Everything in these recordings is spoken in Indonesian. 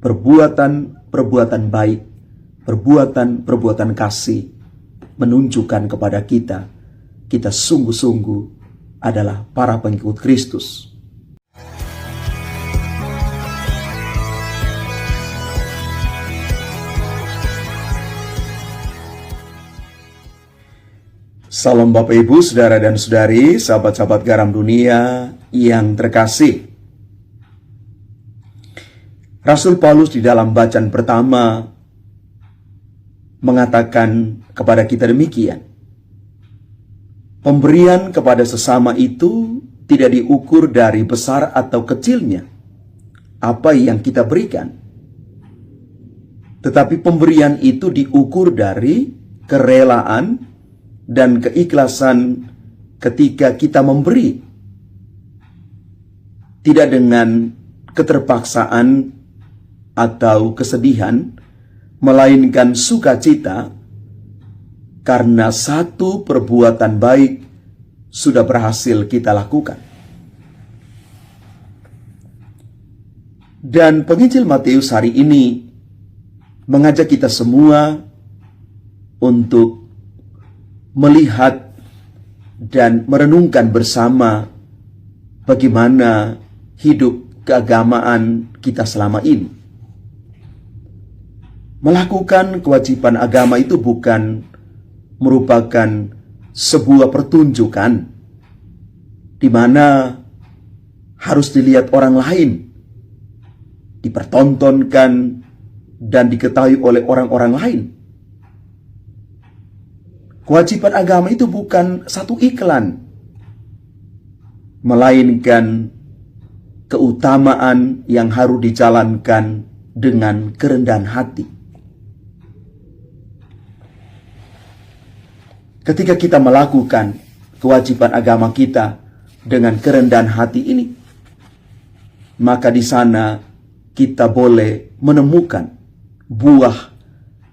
perbuatan-perbuatan baik, perbuatan-perbuatan kasih menunjukkan kepada kita sungguh-sungguh adalah para pengikut Kristus. Salam Bapak Ibu, Saudara dan Saudari, sahabat-sahabat garam dunia yang terkasih. Rasul Paulus di dalam bacaan pertama mengatakan kepada kita demikian. Pemberian kepada sesama itu tidak diukur dari besar atau kecilnya apa yang kita berikan. Tetapi pemberian itu diukur dari kerelaan dan keikhlasan ketika kita memberi, tidak dengan keterpaksaan atau kesedihan, melainkan sukacita karena satu perbuatan baik sudah berhasil kita lakukan. Dan penginjil Matius hari ini mengajak kita semua untuk melihat dan merenungkan bersama bagaimana hidup keagamaan kita selama ini. Melakukan kewajiban agama itu bukan merupakan sebuah pertunjukan di mana harus dilihat orang lain, dipertontonkan dan diketahui oleh orang-orang lain. Kewajiban agama itu bukan satu iklan, melainkan keutamaan yang harus dijalankan dengan kerendahan hati. Ketika kita melakukan kewajiban agama kita dengan kerendahan hati ini, maka di sana kita boleh menemukan buah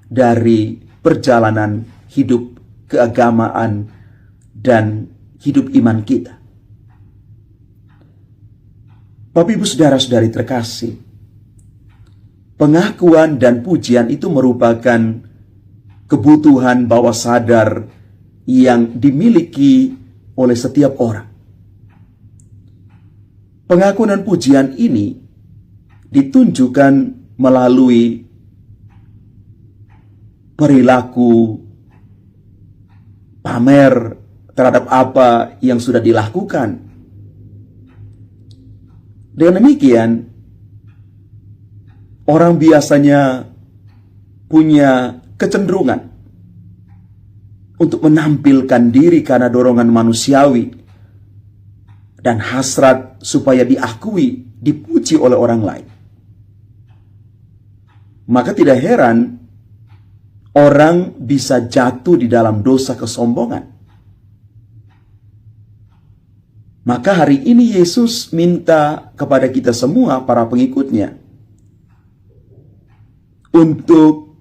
dari perjalanan hidup keagamaan dan hidup iman kita. Bapak Ibu Saudara-saudari terkasih, pengakuan dan pujian itu merupakan kebutuhan bawah sadar yang dimiliki oleh setiap orang. Pengakuan dan pujian ini ditunjukkan melalui perilaku pamer terhadap apa yang sudah dilakukan. Dengan demikian, orang biasanya punya kecenderungan untuk menampilkan diri karena dorongan manusiawi dan hasrat supaya diakui, dipuji oleh orang lain. Maka tidak heran orang bisa jatuh di dalam dosa kesombongan. Maka hari ini Yesus minta kepada kita semua, para pengikutnya, untuk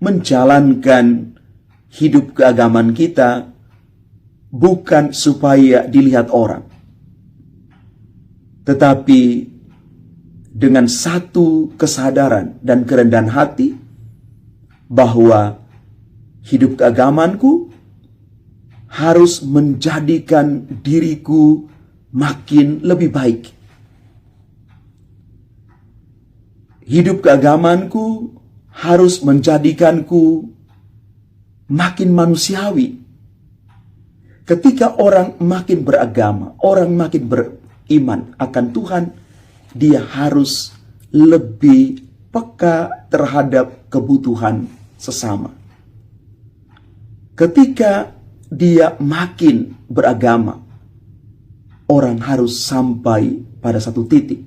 menjalankan hidup keagamaan kita bukan supaya dilihat orang, tetapi dengan satu kesadaran dan kerendahan hati bahwa hidup keagamaanku harus menjadikan diriku makin lebih baik. Hidup keagamaanku harus menjadikanku makin manusiawi. Ketika orang makin beragama, orang makin beriman akan Tuhan, dia harus lebih peka terhadap kebutuhan sesama. Ketika dia makin beragama, orang harus sampai pada satu titik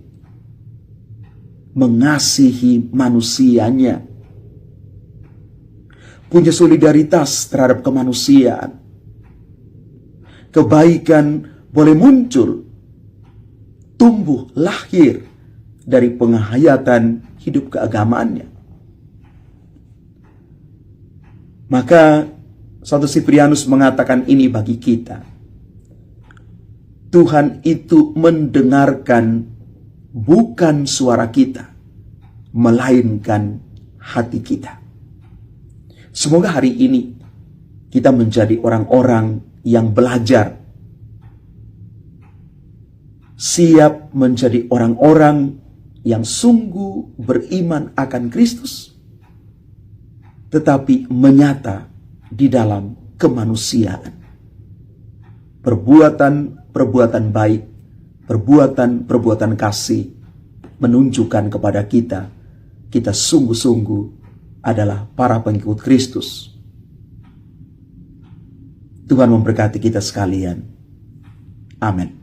mengasihi manusianya, punya solidaritas terhadap kemanusiaan. Kebaikan boleh muncul, tumbuh, lahir dari penghayatan hidup keagamaannya. Maka Santo Siprianus mengatakan ini bagi kita. Tuhan itu mendengarkan bukan suara kita, melainkan hati kita. Semoga hari ini kita menjadi orang-orang yang belajar, siap menjadi orang-orang yang sungguh beriman akan Kristus, tetapi menyata di dalam kemanusiaan. Perbuatan-perbuatan baik, perbuatan-perbuatan kasih menunjukkan kepada kita sungguh-sungguh adalah para pengikut Kristus. Tuhan memberkati kita sekalian. Amin.